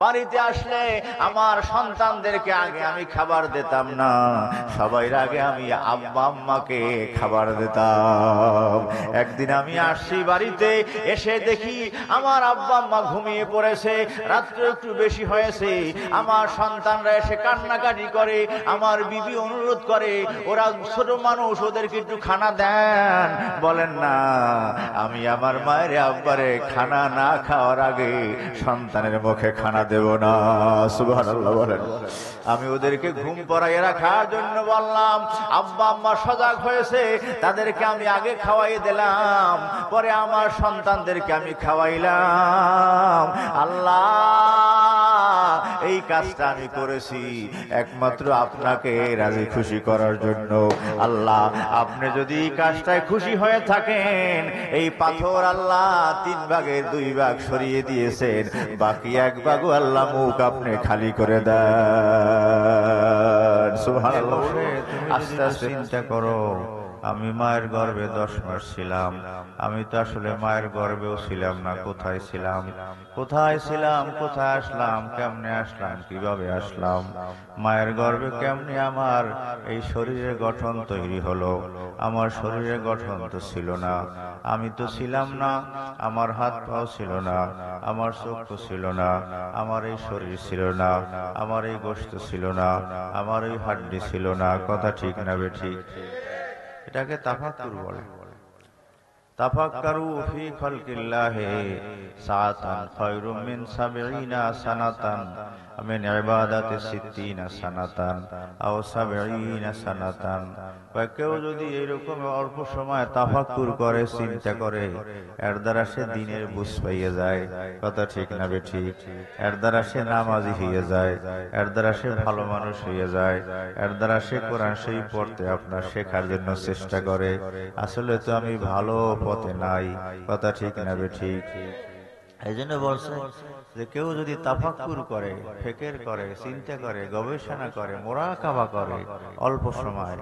বাড়িতে আসলে আমার সন্তানদেরকে আগে আমি খাবার দিতাম না, সবার আগে আমি আব্বা আম্মাকে খাবার দিতাম। একদিন আমি আসছি বাড়িতে, এসে দেখি আমার আব্বা আম্মা ঘুমিয়ে পড়েছে, রাত্রে একটু বেশি হয়েছে। আমার সন্তানরা এসে কান্নাকাটি করে, আমার বিবি অনুরোধ করে, ওরা ছোট মানুষ, ওদেরকে একটু খানা দেন। বলেন না, আমি আমার মায়ের আব্বারে খানা না খাওয়ার আগে সন্তানের মুখে খানা দেব না। সুবহানাল্লাহ বলেন। আমি ওদেরকে ঘুম পড়াইয়ে রাখার জন্য বললাম, আব্বা আম্মা সজাগ হয়েছে, তাদেরকে আমি আগে খাওয়াই দিলাম, পরে আমার সন্তানদেরকে আমি খাওয়াইলাম। আল্লাহ, এই কাজটা আমি করেছি একমাত্র আপনাকে রাজি খুশি করার জন্য। আল্লাহ, আপনি যদি এই কাজটায় খুশি হয়ে থাকেন, এই পাথর আল্লাহ 3 ভাগের 2 ভাগ সরিয়ে দিয়েছেন, বাকি 1 ভাগও আল্লাহ মুখ আপনি খালি করে দেন। সুবহানাল্লাহ। আস্তে আস্তে চিন্তা করো, আমি মায়ের গর্ভে 10 মাস ছিলাম। আমি তো আসলে মায়ের গর্ভেও ছিলাম না। কোথায় ছিলাম, কোথায় ছিলাম, কোথায় আসলাম, কেমনে আসলাম, কিভাবে আসলাম, মায়ের গর্ভে কেমনে আমার এই শরীরের গঠন তৈরি হলো? আমার শরীরের গঠন তো ছিল না, আমি তো ছিলাম না, আমার হাত পাও ছিল না, আমার চক্ষু ছিল না, আমার এই শরীর ছিল না, আমার এই গোশত ছিল না, আমার এই হাড্ডি ছিল না। কথা ঠিক না বেঠিক? এটাকে তাফাক্কুর বলে। তাফাক্কারু ফি খালকিল্লাহি সাআতান খায়রুম মিন 70 সানাতান মিন ইবাদাতি 60 সানাতান আও 70 সানাতান। কেউ যদি এরকম অল্প সময় তাফাক্কুর করে, চিন্তা করে, এর দ্বারা সে দিনের বুঝ পাইয়ে যায়। কথা ঠিক না বেঠিক? এর দ্বারা সে নামাজি হয়ে যায়, এর দ্বারা সে ভালো মানুষ হয়ে যায়, এর দ্বারা সে কোরআন শরীফ পড়তে আপনার শেখার জন্য চেষ্টা করে। আসলে তো আমি ভালো পথে নাই। কথা ঠিক না বেঠিক? এই জন্য বলছে যে কেউ যদি তাফাক্কুর করে, ফিকির করে, চিন্তা করে, গবেষণা করে, মুরাকাবা করে, অল্প সময়,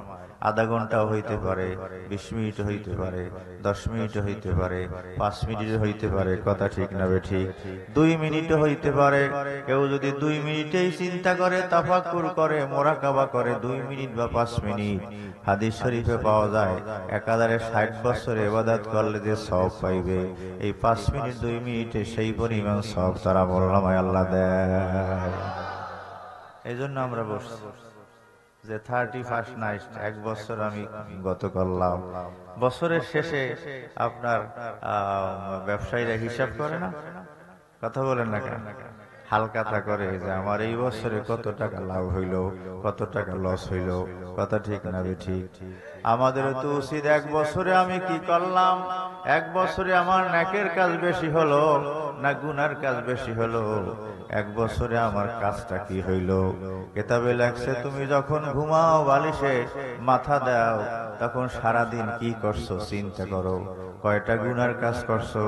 আধা ঘন্টা হইতে পারে, 20 মিনিট হইতে পারে, 10 মিনিট হইতে পারে, 5 মিনিট হইতে পারে। কথা ঠিক না বেঠিক? 2 মিনিট হইতে পারে। কেউ যদি 2 মিনিটেই চিন্তা করে, তাফাক্কুর করে, মুরাকাবা করে, 2 মিনিট বা 5 মিনিট, হাদিস শরীফে পাওয়া যায় 1060 বছর ইবাদত করলে যে সওয়াব পাইবে, এই 5 মিনিট 2 মিনিটে সেই পরিমাণ সওয়াব তারা আমলনামায় আল্লাহ দেয়। এই জন্য আমরা বলছি যে 31st নাইট, 1 বছর আমি গত করলাম। বছরের শেষে আপনার ব্যবসায়ীরা হিসাব করে না? কথা বলেন না কেন? হালকাতা করে যে আমার এই বছরে কত টাকা লাভ হইল, কত টাকা লস হইল। কথা ঠিক না বেঠিক? আমাদের তো উচিত 1 বছরে আমি কি করলাম, 1 বছরে আমার নেকের কাজ বেশি হলো না গুনার কাজ বেশি হলো, 1 বছরে আমার কাজটা কি হইল। কিতাবে লেখছে, তুমি যখন ঘুমাও, বালিশে মাথা দাও, তখন সারাদিন কি করছো চিন্তা করো। কয়টা গুনার কাজ করছো,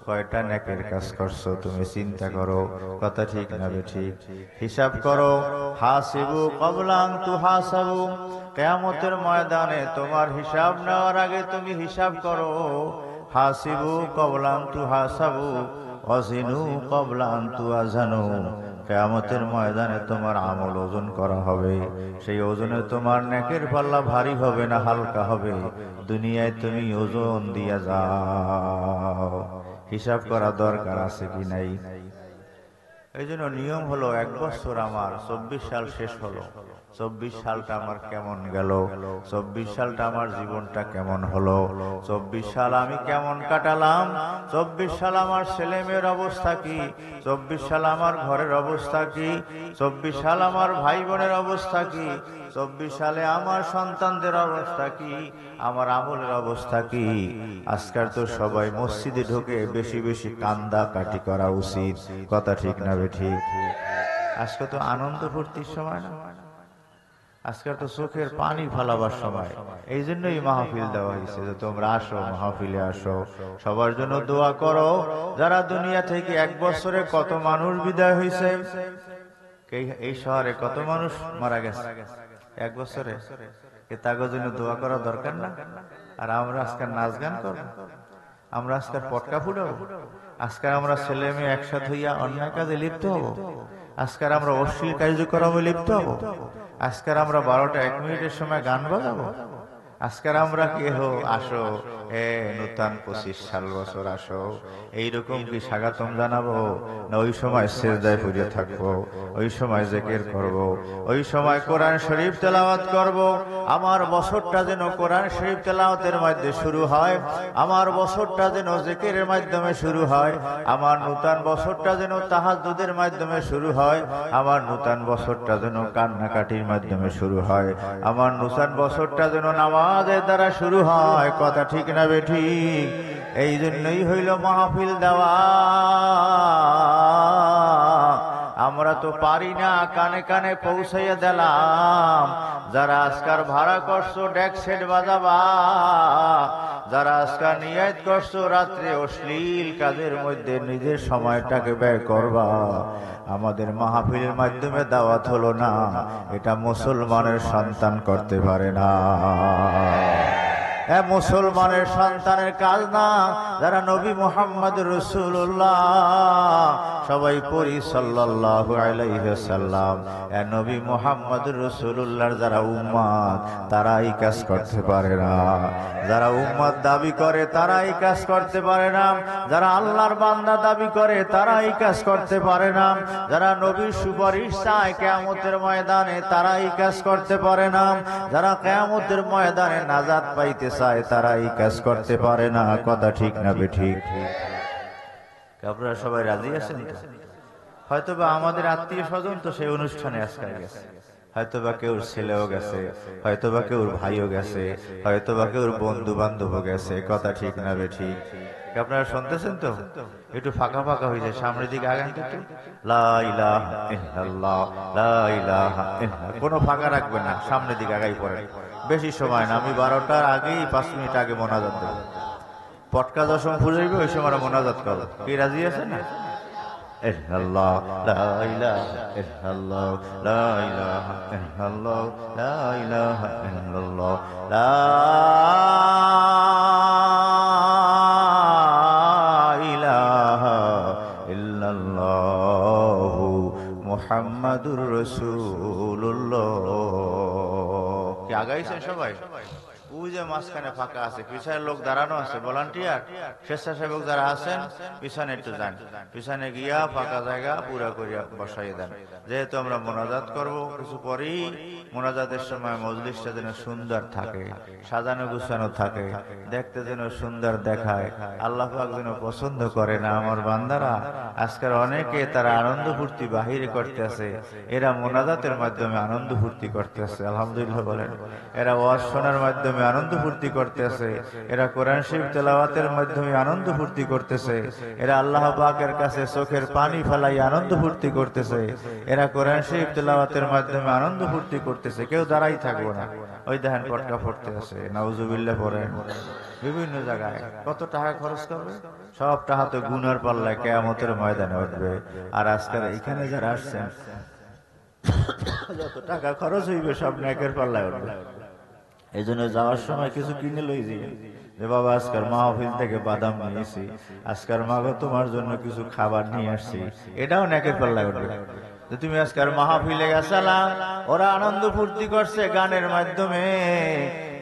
কয়টা নেকের কাজ করছো, তুমি চিন্তা করো। কথা ঠিক না বেঠিক? হিসাব করো। হাসিবু ক্বাবলা আন তুহাসাবু। কিয়ামতের ময়দানে তোমার হিসাব নেওয়ার আগে তুমি হিসাব করো। হাসিবু ক্বাবলা আন তুহাসাবু ওয়াজিনু ক্বাবলা আন তুওয়াজানু। কিয়ামতের ময়দানে তোমার আমল ওজন করা হবে, সেই ওজনে তোমার নেকের পাল্লা ভারী হবে না হালকা হবে। দুনিয়ায় তুমি ওজন দিয়া যাও, হিসাব করা দরকার আছে কি নাই? এই জন্য নিয়ম হলো 1 বছর আমার 24 সাল শেষ হলো, 24 সালটা আমার কেমন গেল, 24 সালটা আমার জীবনটা কেমন হলো, 24 সাল আমি কেমন কাটালাম, 24 সাল আমার ছেলে মেয়ের অবস্থা কি, 24 সাল আমার ঘরের অবস্থা কি, 24 সাল আমার ভাই বোনের অবস্থা কি, 24 সালে আমার সন্তানদের অবস্থা কি, আমার আমলের অবস্থা কি। আজকাল তো সবাই মসজিদে ঢুকে বেশি বেশি কান্দা কাটি করা উচিত। কথা ঠিক না বেঠিক? আজকে তো আনন্দ ফুর্তির সময় না, আজকাল তো চোখের পানি ফেলাবার সময়। এই জন্যই মাহফিল দেওয়া হয়েছে যে তোমরা আসো, মাহফিলে আসো, সবার জন্য দোয়া করো। যারা দুনিয়া থেকে 1 বছরে কত মানুষ বিদায় হয়েছে, এই শহরে কত মানুষ মারা গেছে 1 বছরে, তাদের জন্য দোয়া করা দরকার না? আর আমরা আজকাল নাচ গান করবো, আমরা আজকাল পটকা ফুটাবো, আজকাল আমরা ছেলে মেয়ে একসাথে হইয়া অন্যায় কাজে লিপ্ত হবো। আজকাল আমরা অশ্লীল কার্যক্রমে লিপ্ত হব? আজকাল আমরা 12টা 1 মিনিটের সময় গান বাজাবো? আজকাল আমরা কেহ আসো নূতন 25 সাল বছর আসো এইরকম কি স্বাগতম জানাবো? না ওই সময় সিজদায় পড়ে থাকবো, ওই সময় জিকির করব, ওই সময় কোরআন শরীফ তেলাওয়াত করব? আমার বছরটা যেন কোরআন শরীফ তেলাওয়াতের মধ্যে শুরু হয়, আমার বছরটা যেন জিকিরের মাধ্যমে শুরু হয়, আমার নূতন বছরটা যেন তাহাজ্জুদের মাধ্যমে শুরু হয়, আমার নূতন বছরটা যেন কান্নাকাটির মাধ্যমে শুরু হয়, আমার নূতন বছরটা যেন নামাজের দ্বারা শুরু হয়। কথা ঠিক না বেঠিক? এই জন্যই হইল মাহফিল দেওয়া। আমরা তো পারি না, কানে কানে পৌঁছাইয়া দিলাম। যারা আজকার ভাড়া করছো ডেক সেট বাজাবা, যারা আজকার নিয়ত করছো রাত্রে অশ্লীল কাজের মধ্যে নিজের সময়টাকে ব্যয় করবা, আমাদের মাহফিলের মাধ্যমে দাওয়াত হলো না, এটা মুসলমানের সন্তান করতে পারে না। মুসলমানের সন্তানের কাজ না। যারা নবী মুহাম্মদ রাসূলুল্লাহ সবাই পড়ি সাল্লাল্লাহু আলাইহি ওয়াসাল্লাম, নবী মুহাম্মদ রাসূলুল্লাহর যারা উম্মত তারা এই কাজ করতে পারে না। যারা উম্মত দাবি করে তারা এই কাজ করতে পারে না। যারা আল্লাহর বান্দা দাবি করে তারা এই কাজ করতে পারে না। যারা নবীর সুপারিশ চায় কিয়ামতের ময়দানে তারা এই কাজ করতে পারে না। যারা কিয়ামতের ময়দানে নাজাত পাইতে চায় তারা এই কাজ করতে পারে না। কথা ঠিক না বেঠিক? আপনারা সবাই রাজি আছেন? হয়তোবা আমাদের আত্মীয় স্বজন তো সেই অনুষ্ঠানে আজকে গেছে, হয়তোবা কেউ ছেলেও গেছে, হয়তোবা কেউ ভাইও গেছে, হয়তোবা কেউ বন্ধু বান্ধবও গেছে। কথা ঠিক না বেঠিক? আপনারা শুনতেছেন তো? একটু ফাঁকা ফাঁকা হয়ে যায়, সামনের দিকে আগান তো একটু। লা ইলাহা ইল্লাল্লাহ, লা ইলাহা ইল্লাল্লাহ। কোনো ফাঁকা রাখবেন না, সামনের দিকে আগাই পড়েন। বেশি সময় না, আমি 12টার আগেই 5 মিনিট আগে মোনাজাত দেব। পটকা দশম ফুজাইবে ওই সময় মোনাজাত করো। কি রাজি আছে না? ইল্লাল্লাহ, লা ইলাহা ইল্লাল্লাহ, লা ইলাহা ইল্লাল্লাহ, লা ইলাহা ইল্লাল্লাহ, লা ইলাহা ইল্লাল্লাহ মুহাম্মাদুর রাসূলুল্লাহ। কি আগাইছেন সবাই? ওই যে মাঝখানে ফাঁকা আছে, পিছনে লোক দাঁড়ানো আছে, ভলান্টিয়ার স্বেচ্ছাসেবক যারা আছেন পিছনে একটু যান, পিছনে গিয়া ফাঁকা জায়গা পুরা করিয়া বসাইয়ে দেন। যেহেতু আমরা মোনাজাত করব কিছু পরেই, মোনাজাতের সময় মজলিসটা যেন সুন্দর থাকে, সাজানো গুছানো থাকে, দেখতে যেন সুন্দর দেখায়। আল্লাহ পাক যেন পছন্দ করে না আমার বান্দারা। আজকাল অনেকে তারা আনন্দ ফুর্তি বাহিরে করতেছে, এরা মোনাজাতের মাধ্যমে আনন্দ ফুর্তি করতেছে। আলহামদুলিল্লাহ বলেন। এরা ওয়াজ শোনার মাধ্যমে আনন্দ ফুর্তি করতেছে, এরা কোরআন শরীফ তেলাওয়াতের মাধ্যমে আনন্দ ফুর্তি করতেছে, এরা আল্লাহ পাকের কাছে চোখের পানি ফেলাই আনন্দ ফুর্তি করতেছে, এরা কোরআন শরীফ তেলাওয়াতের মাধ্যমে আনন্দ ফুর্তি করতেছে। কেউ দাঁড়াই থাকবো না। ওই দেখেন পটকা ফুটতে আছে, নাউজুবিল্লাহ পড়েন। বিভিন্ন জায়গায় কত টাকা খরচ করবে, সব টাকা তো গুনার পাল্লায় কিয়ামতের ময়দানে উঠবে। আর আজকাল এখানে যারা আসছেন যত টাকা খরচ হইবে সব নেকের পাল্লায় উঠবে। এই জন্য যাওয়ার সময় কিছু কিনে লই যে বাবা আজকাল মাহফিল থেকে বাদাম নিয়েছি, আজকাল মাগো তোমার জন্য কিছু খাবার নিয়ে আসছি, এটাও নেকের পাল্লায় উঠবে। তুমি আজকাল মাহফিলে গেছালা, ওরা আনন্দ ফুর্তি করছে গানের মাধ্যমে,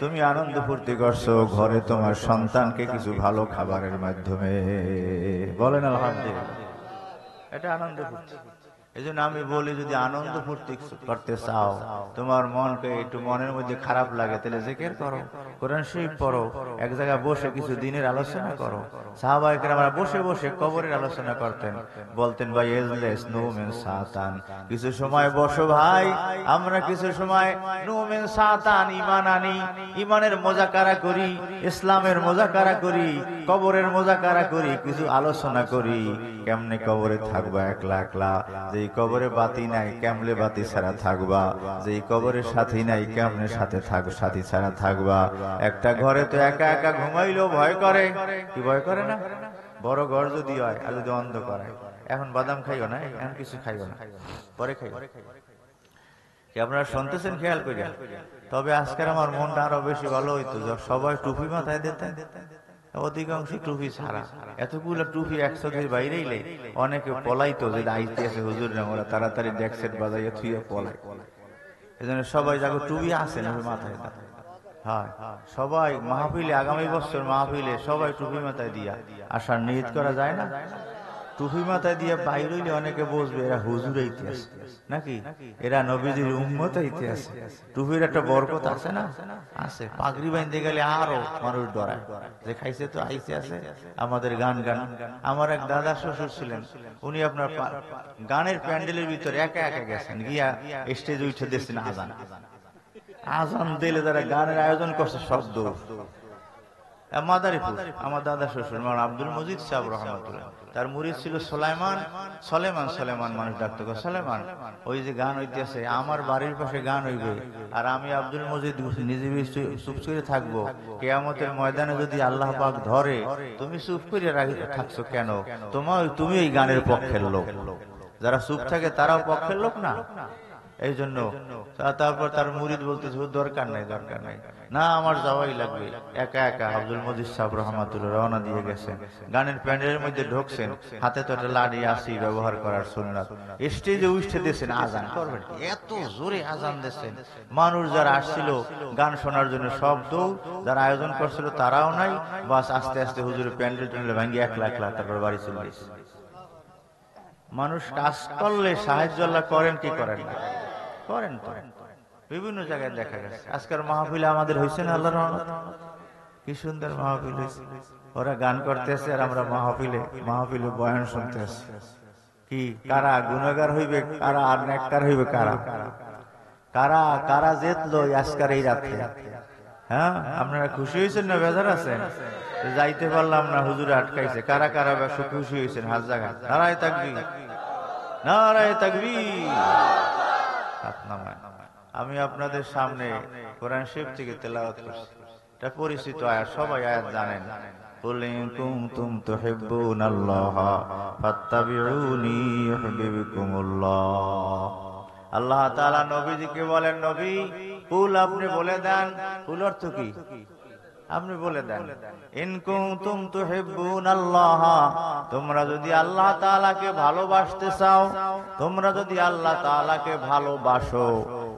তুমি আনন্দ ফুর্তি করছো ঘরে তোমার সন্তানকে কিছু ভালো খাবারের মাধ্যমে। বলেন আলহামদুলিল্লাহ, এটা আনন্দ ফুর্তি। এই জন্য আমি বলি, যদি আনন্দ ফুর্তি করতে চাও, তোমার মনকে একটু মনের মধ্যে খারাপ লাগে, তাহলে জিকির করো, কোরআন শরীফ পড়ো, এক জায়গায় বসে কিছু দিনের আলোচনা করো। সাহাবায়ে কেরামরা বসে বসে কবরের আলোচনা করতেন, বলতেন ভাই এজলেস নো মিন সাতান, কিছু সময় বসো ভাই, আমরা কিছু সময় নো মিন সাতান ঈমান আনি, ঈমানের মুযাকারা করি, ইসলামের মুযাকারা করি, কবরের মুযাকারা করি, কিছু আলোচনা করি। কেমনে কবরে থাকবা একলা একলা, যেই কবরে বাতি নাই কেমনে বাতি ছাড়া থাকবা, যেই কবরে সাথী নাই কেমনে সাথী ছাড়া থাকবা। একটা ঘরে তো একা একা ঘুমাইলেও ভয় করে, কি ভয় করে না? বড় ঘর যদি হয় আর যদি অন্ধ করে। এখন বাদাম খাইও না, এখন কিছু খাইও না, পরে খাইও। কি আপনারা শুনতেছেন খেয়াল করিয়া? তবে আজকের আমার মনটা আরো বেশি ভালো হইতো সবাই টুপি মাথায় দিতেন, অধিকাংশ টুপি ছাড়া। এতগুলো টুপি একসাথে বাইরেইলে অনেকে পলাইতো, যে আইতে আছে হুজুর না, ওরা তাড়াতাড়ি ডেকসেট বাজাইয়া থুইয়া পলায়। এজন্য সবাই যাকে টুপি আছে না মাথায় দেয়। হ্যাঁ, সবাই মাহফিলে, আগামী বছর মাহফিলে সবাই টুপি মাথায় দিয়া আসার নিয়ত করা যায় না? টুপি মাথায় দিয়ে বাইর হইলে অনেকে বসবে এরা হুজুর ইতিহাস নাকি, এরা নবীজির উম্মত ইতিহাস। টুপির একটা বরকত আছে না? আছে। পাগড়ি বাঁধতে গেলে আরো মানুষ ডরায়, যে খাইছে তো আইসে আছে আমাদের গান গান। আমার এক দাদা শ্বশুর ছিলেন, উনি আপনার গানের প্যান্ডেলের ভিতরে একা একা গেছেন, গিয়া স্টেজে উঠে দিচ্ছেন আজান। আজান দিলে যারা গানের আয়োজন করছে শব্দ মাদারীপুর, আমার দাদা শ্বশুর মানে আব্দুল মজিদ সাহেব রহমতুল্লাহ, তার মুরিদ ছিল সোলাইমান মানুষ ডাকতো সোলাইমান। ওই যে গান হইতেছে, আমার বাড়ির পাশে গান হইবে আর আমি আব্দুল মজিদ নিজে চুপ করে থাকবো, কিয়ামতের ময়দানে যদি আল্লাহ পাক ধরে, তুমি চুপ করে থাকছো কেন? তুমি এই গানের পক্ষের লোক। যারা চুপ থাকে তারাও পক্ষের লোক না? এই জন্য তারপর তার মুরিদ বলতেছে দরকার নাই না, আমার যাওয়াই লাগবে। একা একা আব্দুল মজিদ সাহেব রহমাতুল্লাহ রওনা দিয়ে গেছেন, গানের প্যান্ডেলের মধ্যে ঢুকছেন, হাতে তো একটা লাঠি আসি ব্যবহার করার সুন্নাত, স্টেজে উঠে দিয়েছেন আজান করবেন। এত জোরে আজান দিয়েছেন, মানুষ যারা আসছিল গান শোনার জন্য সব দৌড়, যারা আয়োজন করছিল তারাও নাই, বাস আস্তে আস্তে হুজুরের প্যান্ডেল ট্যান্ডেল ভাঙ্গি একলা তারপর বাড়ি চলে গেছে। মানুষ কাজ করলে সাহায্য আল্লাহ করেন কি করেন না? করেন তো, বিভিন্ন জায়গায় দেখা গেছে। আজকের মাহফিলে আমাদের হয়েছে না আল্লাহর রহমত, কি সুন্দর মাহফিল হয়েছে। ওরা গান করতেছে আর আমরা মাহফিলে বয়ান শুনতেছি। কি কারা গুনাহগার হইবে, কারা আর নেককার হইবে, কারা জিতলো আজকের এই রাতে? হ্যাঁ, আপনারা খুশি হয়েছেন না বেজার আছেন? যাইতে পারলাম না, হুজুরে আটকাইছে। কারা খুশি হয়েছেন? হাত জায়গা। নারায়ে তাকবীর, নারায়ে তাকবীর। আমি আপনাদের সামনে কোরআন শরীফ থেকে তেলাওয়াত করছি, এটা পরিচিত আয়াত, সবাই আয়াত জানেন। কুল ইন কুনতুম তুহিব্বুনাল্লাহ ফাত্তাবিউনি ইউহিব্বুকুমুল্লাহ। আল্লাহ তাআলা নবীজিকে বলেন, নবী কুল, আপনি বলে দেন। কুল অর্থ কি? আপনি বলে দেন, ইন কুনতুম তুহিব্বুনাল্লাহ, তোমরা যদি আল্লাহ তাআলাকে ভালোবাসতে চাও, তোমরা যদি আল্লাহ তাআলাকে ভালোবাসো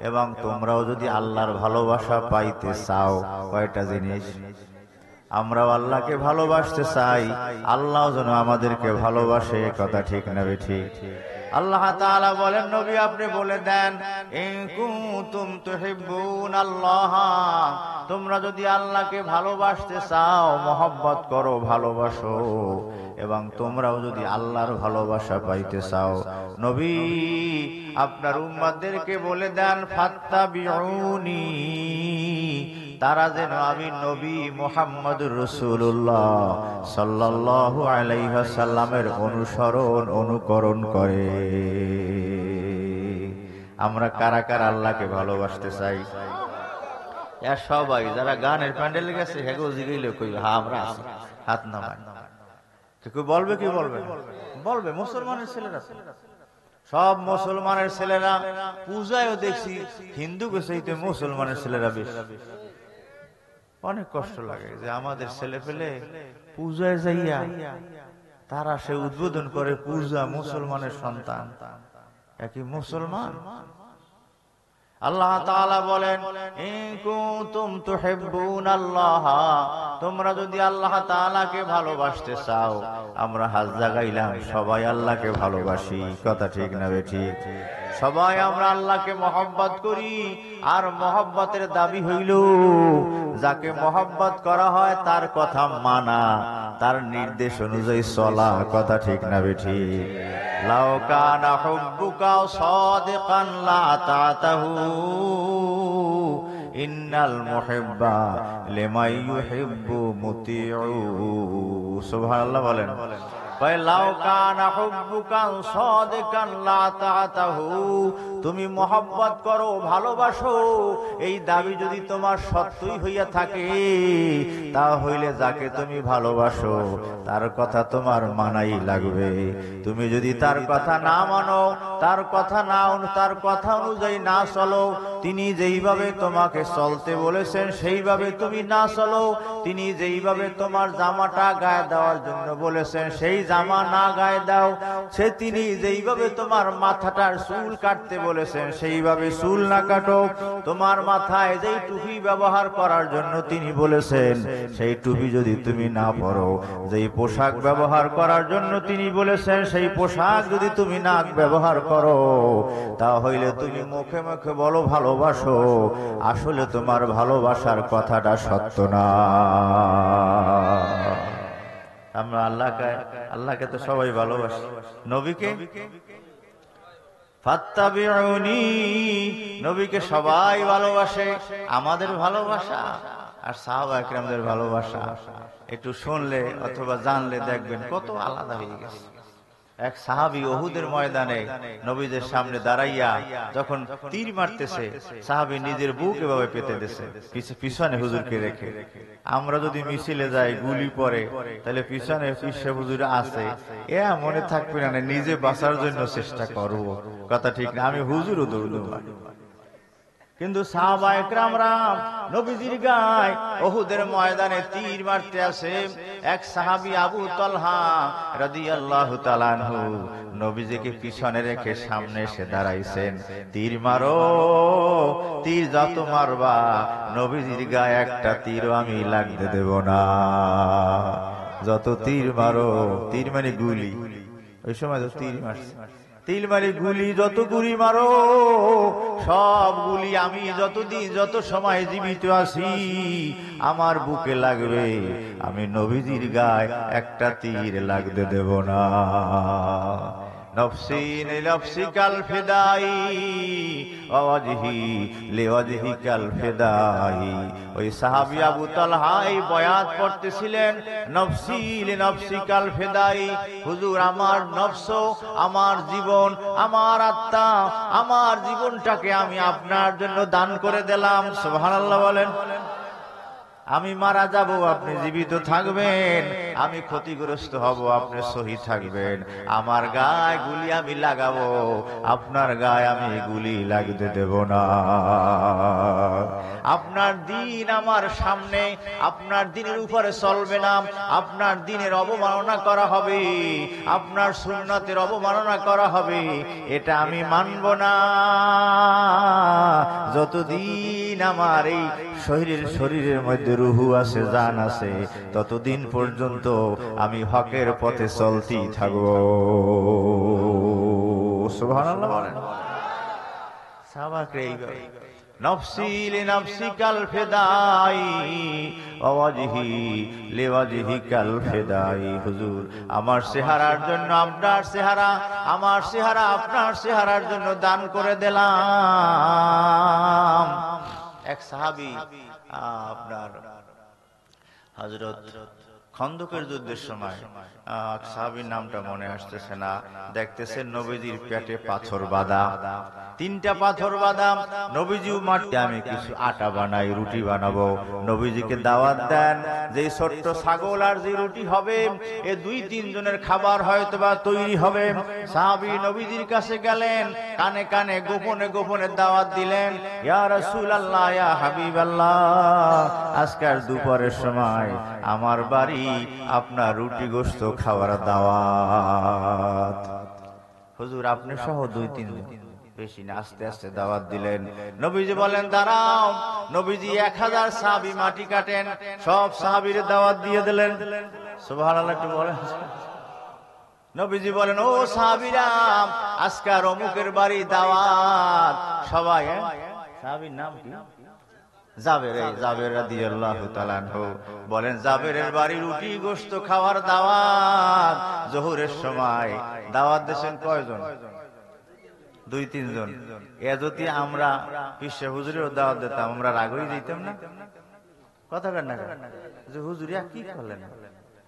এবং তোমরাও যদি আল্লাহর ভালোবাসা পাইতে চাও, কয়টা জিনিস? আমরাও আল্লাহকে ভালোবাসতে চাই, আল্লাহ যেন আমাদেরকে ভালোবাসে, কথা ঠিক না বেঠিক? আল্লাহ তাআলা বলেন, নবী আপনি বলে দেন, ইন কুনতুম তুহিব্বুনাল্লাহ, তোমরা যদি আল্লাহকে ভালোবাসতে চাও, মহব্বত করো, ভালোবাসো, এবং তোমরাও যদি আল্লাহর ভালোবাসা পাইতে চাও, নবী আপনার উম্মতদেরকে বলে দেন, ফাত্তাবিউনি, তারা যেন আমি নবী মুহাম্মদুর রাসূলুল্লাহ সাল্লাল্লাহু আলাইহি ওয়াসাল্লামের অনুকরণ করে। আমরা কারা কারা আল্লাহকে ভালোবাসতে চাই? সবাই যারা গানের প্যান্ডেলে গেছে হেগো জিগাইলে কই হ্যাঁ আমরা আছি, হাত নামায়। কেউ বলবে, কি বলবে মুসলমানের ছেলেরা, সব মুসলমানের ছেলেরা পূজায়ও দেখছি হিন্দুকে চাইতে মুসলমানের ছেলেরা বেশি। অনেক কষ্ট লাগে যে আমাদের ছেলে পেলে পূজায় যাইয়া তারা সে উদ্বোধন করে পূজা মুসলমানের সন্তান, একই মুসলমান। আল্লাহ তাআলা বলেন, ইন কুনতুম তুহিব্বুনাল্লাহ, তোমরা যদি আল্লাহ তাআলাকে ভালোবাসতে চাও, আমরা হাত জাগাইলাম, সবাই আল্লাহকে ভালোবাসি, কথা ঠিক না বেঠিক? সবাই আমরা আল্লাহকে মহব্বত করি, আর মহব্বতের দাবি হইল যাকে মহব্বত করা হয় তার কথা মানা, তার নির্দেশ অনুযায়ী চলা, কথা ঠিক না বেঠিক? লাউ কানা হুব্বুকা সাদিকান লা তাতাহু ইন্নাল মুহিব্বা লিমান ইউহিব্বু মুতিউ। সুবহানাল্লাহ বলেন। লাউ কানা হুব্বুকা সাদিকান লা তাতাহু, তুমি মহব্বত করো, ভালোবাসো, এই দাবি যদি তোমার সত্যই হইয়া থাকে, তা হইলে যাকে তুমি ভালোবাসো তার কথা তোমার মানাই লাগবে। তুমি যদি তার কথা না মানো, তার কথা অনুযায়ী না চলো, তিনি যেইভাবে তোমাকে চলতে বলেছেন সেইভাবে তুমি না চলো, তিনি যেইভাবে তোমার জামাটা গায়ে দেওয়ার জন্য বলেছেন সেই জামা না গায়ে দাও, তিনি যেইভাবে তোমার মাথাটার চুল কাটতে বলেছেন সেইভাবে চুল না কাটো, তোমার মাথায় যেই টুপি ব্যবহার করার জন্য তিনি বলেছেন সেই টুপি যদি তুমি না পরো, যেই পোশাক ব্যবহার করার জন্য তিনি বলেছেন সেই পোশাক যদি তুমি না ব্যবহার করো, তাহলে তুমি মুখে মুখে বলো ভালোবাসো, আসলে তোমার ভালোবাসার কথাটা সত্য না। আমরা আল্লাহকে তো সবাই ভালোবাসি, নবীকে ফাত্তাবিউনি, নবীকে সবাই ভালোবাসে। আমাদের ভালোবাসা আর সাহাবা একরামদের ভালোবাসা একটু শুনলে অথবা জানলে দেখবেন কত আলাদা হয়ে গেছে। এক সাহাবী উহুদের ময়দানে নবীদের সামনে দাঁড়াইয়া যখন তীর মারতেছে, সাহাবী নিজের বুক এভাবে পেতে দিয়েছে, পিছনে হুজুরকে রেখে। আমরা যদি মিছিলে যাই গুলি পড়ে, তাহলে পিছনে পিছে হুজুর আছে, মনে থাকবে না নিজে বাঁচার জন্য চেষ্টা করব, কথা ঠিক না? আমি হুজুরও দৌড়। কিন্তু সাহাবা একরামরা নবীজির গায়ে উহুদের ময়দানে তীর মারতে আসে। এক সাহাবী আবু তালহা রাদিয়াল্লাহু তাআলা আনহু নবীজিকে পিছনে রেখে সামনে এসে দাঁড়াইছেন, তীর মারো, তীর যত মারবা নবীজির গায়ে একটা তীরও আমি লাগতে দেব না। যত তীর মারো, তীর মানে গুলি, ওই সময় তো তীর মারছে, তীর মানে গুলি, যত গুলি মারো সব গুলি আমি যতদিন যত সময় জীবিত আছি আমার বুকে লাগবে, আমি নবীজির গায়ে একটা তীর লাগতে দেব না। নফসি লিনফসিকাল ফিদাই ওয়াজহি লিওয়াজহিকাল ফিদাই। ওই সাহাবী আবু তালহা এই বয়াত পড়তেছিলেন, নফসি লিনফসিকাল ফিদাই, হুজুর আমার নফস, আমার জীবন, আমার আত্মা, আমার জীবনটাকে আমি আপনার জন্য দান করে দিলাম। সুবহানাল্লাহ বলেন। আমি মারা যাব, আপনি জীবিত থাকবেন, আমি ক্ষতিগ্রস্ত হব, আপনি সহি থাকবেন, আমার গায়ে গুলি আমি লাগাবো, আপনার গায়ে আমি গুলি লাগতে দেব না। আপনার দিন আমার সামনে, আপনার দিনের উপরে চলবে না, আপনার দিনের অবমাননা করা হবে, আপনার সুন্নাতের অবমাননা করা হবে, এটা আমি মানব না। যতদিন আমার এই শরীরের মধ্যে রুহু আছে, জান আছে, ততদিন পর্যন্ত আমি হকের পথে চলতেই থাকবো। সুবহানাল্লাহ বলেন। সাহাবাকে এইভাবে নফসি লিনফসিকাল ফিদাই ওয়াজহি লিওয়াজহিকাল ফিদাই। হুজুর আমার চেহারার জন্য আপনার চেহারা, আমার চেহারা আপনার চেহারার জন্য দান করে দিলাম। এক সাহাবী আপনার হযরত খন্দকের যুদ্ধের সময়, সাহাবীর নামটা মনে আসতেছে না, দেখতেছেন নবীজির পেটে পাথর বাঁধা, 3টা পাথর বাঁধা। নবীজিও মারতে, আমি কিছু আটা বানাই, রুটি বানাবো। নবীজিকে দাওয়াত দেন, যে ছোট্ট ছাগল আর যে রুটি হবে, এ 2-3 জনের খাবার হয়তো বা তৈরি হবে। সাহাবী নবীজির কাছে গেলেন, কানে কানে গোপনে গোপনে দাওয়াত দিলেন, ইয়া রাসূলুল্লাহ, ইয়া হাবিবাল্লাহ, আজকের দুপুরের সময় আমার বাড়ি আপনার রুটি গোশত খাওয়ার দাওয়াত। হুজুর আপনি সহ 2-3 জন, বেশি না, আস্তে আস্তে দাওয়াত দিলেন। নবীজি বলেন দাঁড়াও। নবীজি 1000 সাহাবী মাটি কাটেন, সব সাহাবীর দাওয়াত দিয়ে দিলেন। সুবহানাল্লাহ একটু বলেন। নবীজি বলেন, ও সাহাবীরা, আজকের অমুকের বাড়ি দাওয়াত, সবাই। সাহাবীর নাম কি? জাবের। জাবের রাদিয়াল্লাহু তাআলা আনহু বলেন, জাবেরের বাড়ি রুটি গোশত খাওয়ার দাওয়াত। জোহরের সময় দাওয়াত দিয়েছেন কয়জন? 2-3 জন। এ যদি আমরা পিসে হুজুরের দাওয়াত দিতাম, আমরা রাগ হয়ে যেতাম না? কথা কেন না যে হুজুরিয়া কি করলেন?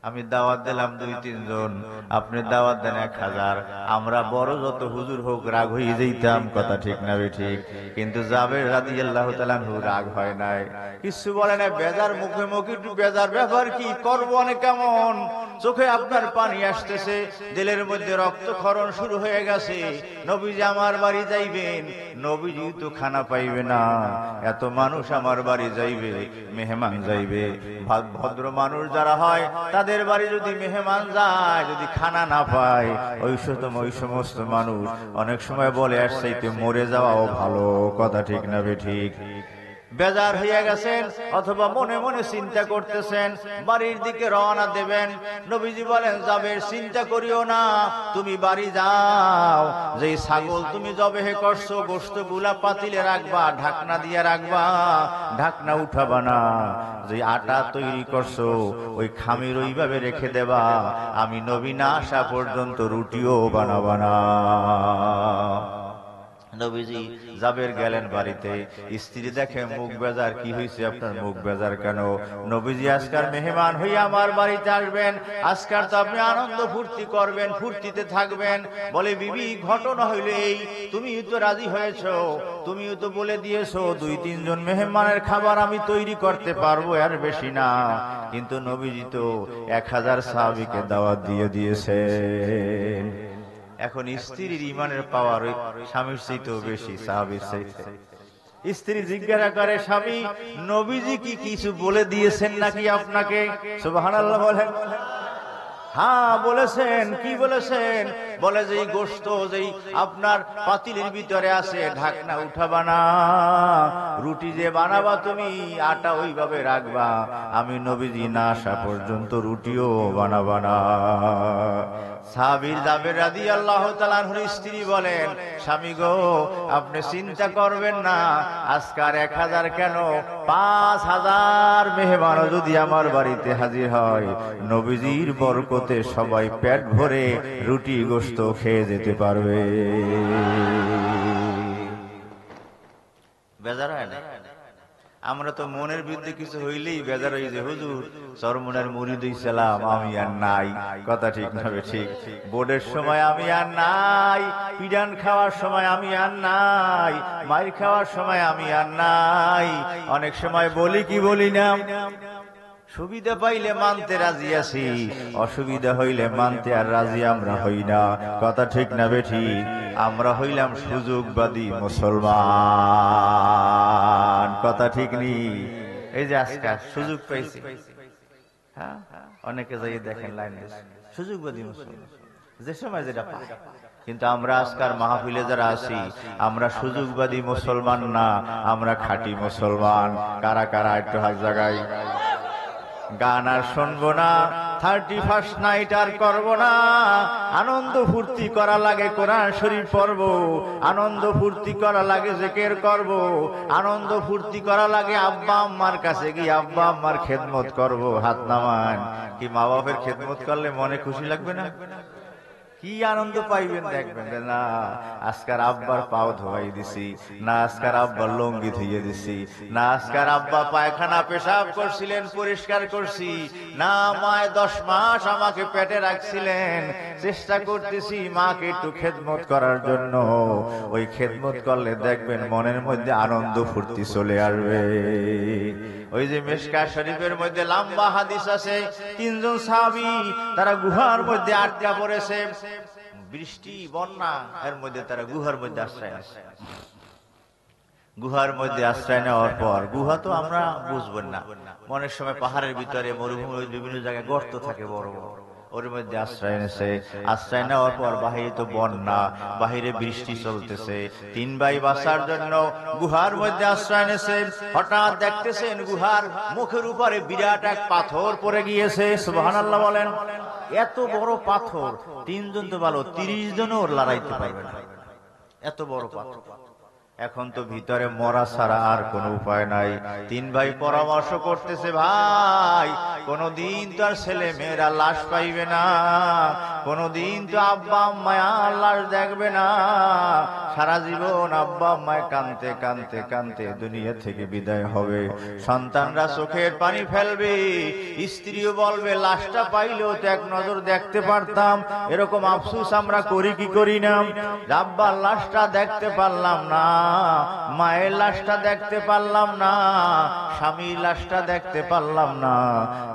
আমি দাওয়াত দিলাম 2-3 জন, আপনি দাওয়াত দেন 1000, আমরা বড় যত হুজুর হোক রাগ হয়ে যেতাম, কথা ঠিক না ঠিক? কিন্তু জাবের রাদিয়াল্লাহু তাআলা আনহু রাগ হয় নাই, কিছু বলে না, বেজার মুখে মুখে একটু বেজার, ব্যাপার কি করব অনেক কেমন। চোখে আপনার পানি আসতেছে, দিলের মধ্যে রক্তক্ষরণ শুরু হয়ে গেছে। নবীজি আমার বাড়ি যাইবেন, নবীজি তো খানা পাইবে না, এত মানুষ আমার বাড়ি যাইবে, মেহমান যাইবে। ভদ্র মানুষ যারা হয় তাদের বাড়ি যদি মেহমান যায়, যদি খানা না পায়, ওই সমস্ত মানুষ অনেক সময় বলে আসছে মরে যাওয়াও ভালো। কথা ঠিক না বেঠিক? বেজার হইয়া গেছেন অথবা মনে মনে চিন্তা করতেছেন বাড়ির দিকে রওনা দেবেন। নবীজি বলেন, জাবের চিন্তা করিও না, তুমি বাড়ি যাও। যে ছাগল তুমি জবেহ করছো, গোশত গুলা পাতিলে রাখবা, ঢাকনা দিয়ে রাখবা, ঢাকনা উঠাবা না। যে আটা তৈরি করছো ওই খামির ওইভাবে রেখে দেবা, আমি নবী না আসা পর্যন্ত রুটিও বানাবা না। নবীজি জাবের গেলেন বাড়িতে, স্ত্রী দেখে মুখ বেজার। কি হয়েছে আপনার মুখ বেজার কেন? নবীজি আজকার মেহমান হইয়া আমার বাড়িতে আসবেন, আজকার তো আপনি আনন্দ ফুর্তি করবেন, ফুর্তিতে থাকবেন। বলে, বিবি ঘটনা হইল এই, তুমিও তো রাজি হয়েছো, তুমিও তো বলে দিয়েছো 2-3 জন মেহমানের খাবার আমি তৈরি করতে পারবো, আর বেশি না। কিন্তু নবীজি তো 1000 সাহাবীকে দাওয়াত দিয়ে দিয়েছে। এখন স্ত্রীর ইমানের পাওয়ার ওই স্বামীর চাইতেও বেশি, সাহাবীর চাইতে। স্ত্রী জিজ্ঞাসা করে, স্বামী নবীজি কি কিছু বলে দিয়েছেন নাকি আপনাকে? সুবহানাল্লাহ বলেন। হ্যাঁ বলেছেন। কি বলেছেন? বলে যে গোশত যেই আপনার পাতিলের ভিতরে আছে, ঢাকনা উঠাবা না, রুটি যে বানাবা তুমি আটা ওইভাবে রাখবা, আমি নবীজি না আসা পর্যন্ত রুটিও বানাবা না। সাহাবীর জাবের রাদিয়াল্লাহু তাআলা আনহুর স্ত্রী বলেন, স্বামী গো আপনি চিন্তা করবেন না, আজকার 1000 কেন 5000 মেহমানও যদি আমার বাড়িতে হাজির হয়, নবীজির বরকতে সবাই পেট ভরে রুটি গোশত খেয়ে যেতে পারবে। বেজার হয় না? আমরা তো মনের বিরুদ্ধে কিছু হইলেই বেজার হই যে হুজুর চরমনের মুরিদ হইছিলাম, আমি আর নাই। কথা ঠিক না ঠিক? বোর্ডের সময় আমি আর নাই, পিডান খাওয়ার সময় আমি আর নাই, মাইর খাওয়ার সময় আমি আর নাই। অনেক সময় বলি কি বলি না, সুবিধা পাইলে মানতে রাজি আছি, অসুবিধা হইলে মানতে আর রাজি আমরা হই না। কথা ঠিক না বেঠিক? আমরা হইলাম সুযোগবাদী মুসলমান। কথা ঠিক নি? এই যে আজকে সুযোগ পাইছি, হ্যাঁ অনেকে যাই দেখেন লাইন সুযোগবাদী মুসলমান, যে সময় যেটা পায়। কিন্তু আমরা আজকার মাহফিলে যারা আছি, আমরা সুযোগবাদী মুসলমান না, আমরা খাঁটি মুসলমান। কারা কারা একটু হাত জাগাই। গান আর শুনবো না, 31st নাইট আর করবো না, আনন্দ ফুর্তি করা লাগে কোরআন শরীফ পড়ব, আনন্দ ফুর্তি করা লাগে জিকির করব, আনন্দ ফুর্তি করা লাগে আব্বা আম্মার কাছে গিয়ে আব্বা আম্মার খেদমত করব। হাত নামান। কি মা বাপের খেদমত করলে মনে খুশি লাগবে না? কি আনন্দ পাইবেন দেখবেন। না আজকার আব্বার পাও ধোয়াই দিছি, না আজকার আব্বার লঙ্গি ধুইয়ে দিছি, না আজকার আব্বা পায়খানা পেশাব করছিলেন পরিষ্কার করছি, না মায় 10 মাস আমাকে পেটে রাখছিলেন, চেষ্টা করতেছি মাকে একটু খেদমত করার জন্য। ওই খেদমত করলে দেখবেন মনের মধ্যে আনন্দ ফুর্তি চলে আসবে। ওই যে মিশকাত শরীফের মধ্যে লম্বা হাদিস আছে, 3 জন সাহাবী তারা গুহার মধ্যে আটকা পড়েছে, বৃষ্টি বন্যা, এর মধ্যে তারা গুহার মধ্যে আশ্রয় নেয়। গুহার মধ্যে আশ্রয় নেওয়ার পর, গুহা তো আমরা বুঝবেন না, অনেক সময় পাহাড়ের ভিতরে মরুভূমির বিভিন্ন জায়গায় গর্ত থাকে বড় বড়, ওর মধ্যে আশ্রয় নেছে। আশ্রয় নেওয়ার পর বাহিরে তো বন্যা, বাহিরে বৃষ্টি চলতেছে, 3 ভাই বাঁচার জন্য গুহার মধ্যে আশ্রয় নেছে। হঠাৎ দেখতেছেন গুহার মুখের উপরে বিরাট এক পাথর পড়ে গিয়েছে। সুবহানাল্লাহ বলেন। এত বড় পাথর 3 জন তো ভালো, 30 জনও লড়াইতে পারবে না, এত বড় পাথর। এখন তো ভিতরে মরা ছাড়া আর কোনো উপায় নাই। 3 ভাই পরামর্শ করতেছে, ভাই কোনদিন তো আর ছেলে মেয়েরা লাশ পাইবে না, কোনদিন তো আব্বা আম্মায় আর লাশ দেখবে না, সারা জীবন আব্বা আম্মায় কাঁদতে কাঁদতে কাঁদতে দুনিয়া থেকে বিদায় হবে, সন্তানরা চোখের পানি ফেলবে, স্ত্রীও বলবে লাশটা পাইলেও তো এক নজর দেখতে পারতাম। এরকম আফসোস আমরা করি কি করি না? আব্বার লাশটা দেখতে পারলাম না, মায়ের লাশটা দেখতে পারলাম না, স্বামীর লাশটা দেখতে পারলাম না,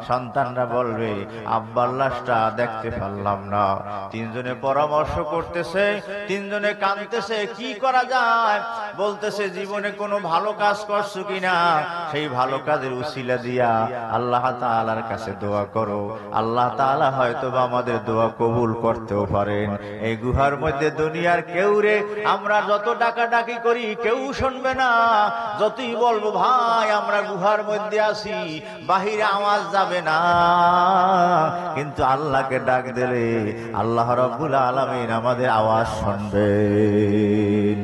সন্তানরা বলবে আব্বার লাশটা দেখতে পারলাম না। তিনজনে পরামর্শ করতেছে, তিনজনে কাঁদতেছে, কি করা যায়? বলতেছে জীবনে কোনো ভালো কাজ করছো কিনা, সেই ভালো কাজের উসিলা দিয়া আল্লাহ তাআলার কাছে দোয়া করো, আল্লাহ তাআলা হয়তো আমাদের দোয়া কবুল করতেও পারেন। এই গুহার মধ্যে দুনিয়ার কেউ রে আমরা যত ডাকাডাকি করি কেউ শুনবে না, যতই বলবো ভাই আমরা গুহার মধ্যে আছি, বাহিরে আওয়াজ যাবে না, কিন্তু আল্লাহকে ডাক দিলে আল্লাহ রাব্বুল আলামিন আমাদের আওয়াজ শুনবেন।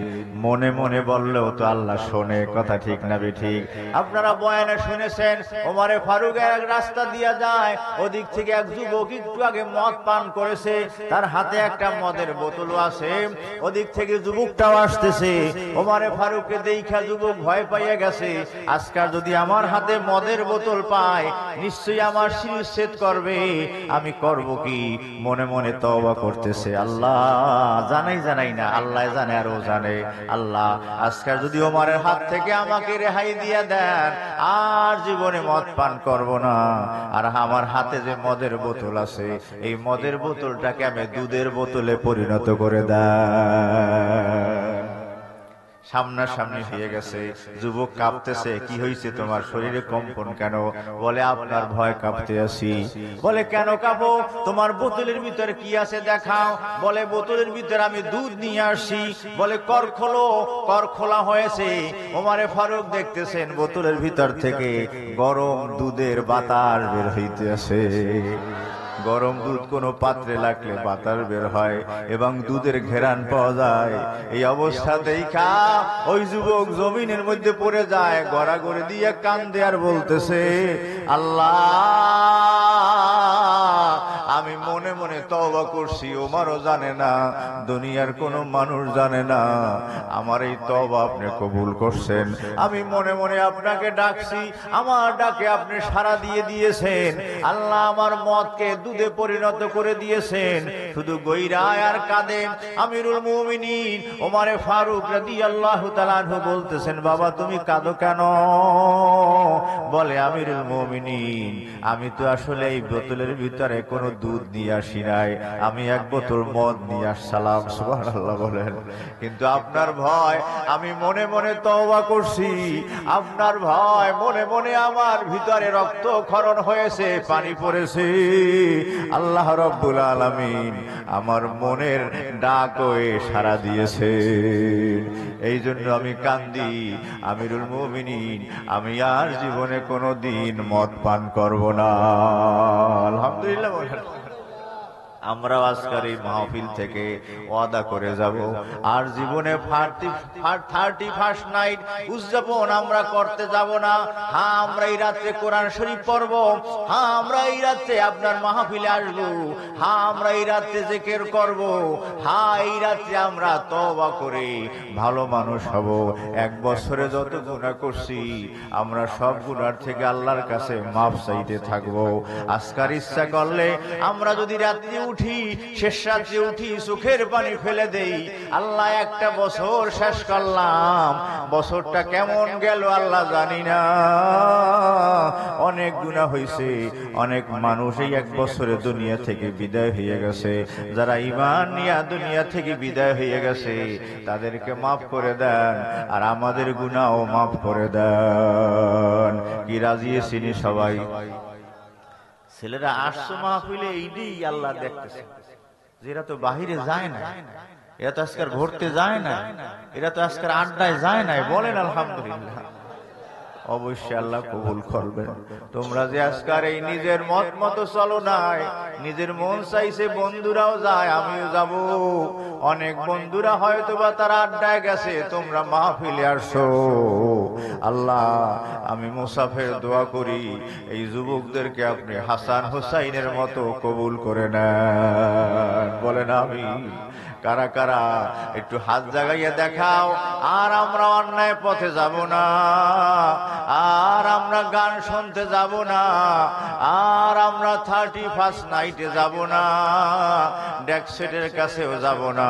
মনে মনে বললেও তো আল্লাহ শোনে, কথা ঠিক না ঠিক? আপনারা বয়ানে শুনেছেন ওমরে ফারুক এক রাস্তা দিয়া যায়, ওদিক থেকে এক যুবক একটু আগে মদ পান করেছে, তার হাতে একটা মদের বোতল আছে, ওদিক থেকে যুবকটাও আসতেছে। ওমরে ফারুককে দেখা যুবক ভয় পাইয়া গেছে, আজকাল যদি আমার হাতে মদের বোতল পায় নিশ্চয়ই আমার শিরচ্ছেদ করবে, আমি করব কি? মনে মনে তওবা করতেছে, আল্লাহ জানাই না, আল্লাহ জানে আর ও জানে, আল্লাহ আজকাল যদি ওমরের হাত থেকে আমাকে রেহাই দিয়ে দেন আর জীবনে মদ পান করব না, আর আমার হাতে যে মদের বোতল আছে এই মদের বোতলটাকে আমি দুধের বোতলে পরিণত করে দেন। সামনাসামনি হয়ে গেছে, যুবক কাঁপতেছে, কি হয়েছে তোমার, শরীরে কম্পন কেন? বলে আপনার ভয় কাঁপতে আছি। বলে কেন কাঁপো? তোমার বোতলের ভিতরে কি আছে দেখাও। বলে বোতলের ভিতরে আমি দুধ নিয়ে আসছি। বলে কর খোলো, কর খোলা হয়েছে। ওমরে ফারুক দেখতেছেন বোতলের ভিতর থেকে গরম দুধের বাতাস বের হইতে আছে। গরম দুধ কোনো পাত্রে লাগলে বাতাস বের হয় এবং দুধের ঘেরান পাওয়া যায়। এই অবস্থাতেই ওই যুবক জমিনের মধ্যে পড়ে যায়, গড়াগড়ি দিয়ে কান্দে আর বলতেছে, আল্লাহ আমি মনে মনে তওবা করছি, ওমরও জানে না, দুনিয়ার কোনো মানুষ জানে না, আমার এই তওবা আপনি কবুল করছেন। আমি মনে মনে আপনাকে ডাকছি, আমার ডাকে আপনি সাড়া দিয়ে দিয়েছেন। আল্লাহ আমার মদকে দুধে পরিণত করে দিয়েছেন। শুধু গইরায় আর কাঁদে। আমিরুল মুমিনিন ওমরে ফারুক রাদিয়াল্লাহু তাআলা আনহু বলতেছেন, বাবা তুমি কাঁদো কেন? বলে আমিরুল মুমিনিন আমি তো আসলে এই বোতলের ভিতরে কোনো দুধ নিয়ে আসি নাই, আমি এক বোতল মদ নিয়ে আসসালাম। সুবহানাল্লাহ বলেন। কিন্তু আপনার ভয় আমি মনে মনে তওবা করছি, আপনার ভয় মনে মনে আমার ভিতরে রক্তক্ষরণ হয়েছে, পানি পড়েছে। আল্লাহ রাব্বুল আলামিন আমার মনের ডাকে সাড়া দিয়েছে, এই জন্য আমি কান্দি। আমিরুল মুমিনিন আমি আর জীবনে কোনো দিন মদ পান করব না। আলহামদুলিল্লাহ। আমরা আজকের এই মাহফিল থেকে ওয়াদা করে যাব, আর জীবনে 31st নাইট উদযাপন আমরা করতে যাব না। হ্যাঁ আমরা এই রাত্রে কোরআন শরীফ পড়ব, হ্যাঁ আমরা এই রাত্রে আপনার মাহফিলে আসব, হ্যাঁ আমরা এই রাত্রে জিকির করব, হ্যাঁ এই রাত্রে আমরা তওবা করে ভালো মানুষ হব। এক বছরে যত গুনাহ করছি আমরা সব গুনার থেকে আল্লাহর কাছে মাফ চাইতে থাকব। আজকার ইচ্ছা করলে আমরা যদি রাত্রে উঠি, শেষ রাত্রে উঠি, চোখের পানি ফেলে দেই, আল্লাহ একটা বছর শেষ করলাম, বছরটা কেমন গেল আল্লাহ জানি না। অনেক গুনাহ হয়েছে, অনেক মানুষ এই এক বছরে দুনিয়া থেকে বিদায় হয়ে গেছে। যারা ঈমান নিয়ে দুনিয়া থেকে বিদায় হয়ে গেছে তাদেরকে মাফ করে দেন, আর আমাদের গুনাহও মাফ করে দেন। কি রাজি আছেন সবাই? ছেলেরা আসছো মাহফিলে, এইটাই আল্লাহ দেখতেছে। এরা তো বাহিরে যায় না, এরা তো আজকাল ঘুরতে যায় না, এরা তো আজকাল আড্ডায় যায় না। বলেন আলহামদুলিল্লাহ। অবশ্যই আল্লাহ কবুল করবেন। তোমরা যে আজকাল এই নিজের মত মতো চলো নাই, নিজের মন চাইছে বন্ধুরাও যায়, আমিও যাব। অনেক বন্ধুরা হয়তো বা তারা আড্ডায় গেছে, তোমরা মাহফিলে আসছো। আল্লাহ আমি মুসাফির দোয়া করি এই যুবকদেরকে আপনি হাসান হুসাইনের মতো কবুল করে নেন। বলেন আমিন। কারা কারা একটু হাত জাগাইয়া দেখাও। আর আমরা অন্যায় পথে যাব না, আর আমরা গান শুনতে যাব না, আর আমরা 31st নাইটে যাব না, ডেকসেটের কাছেও যাব না,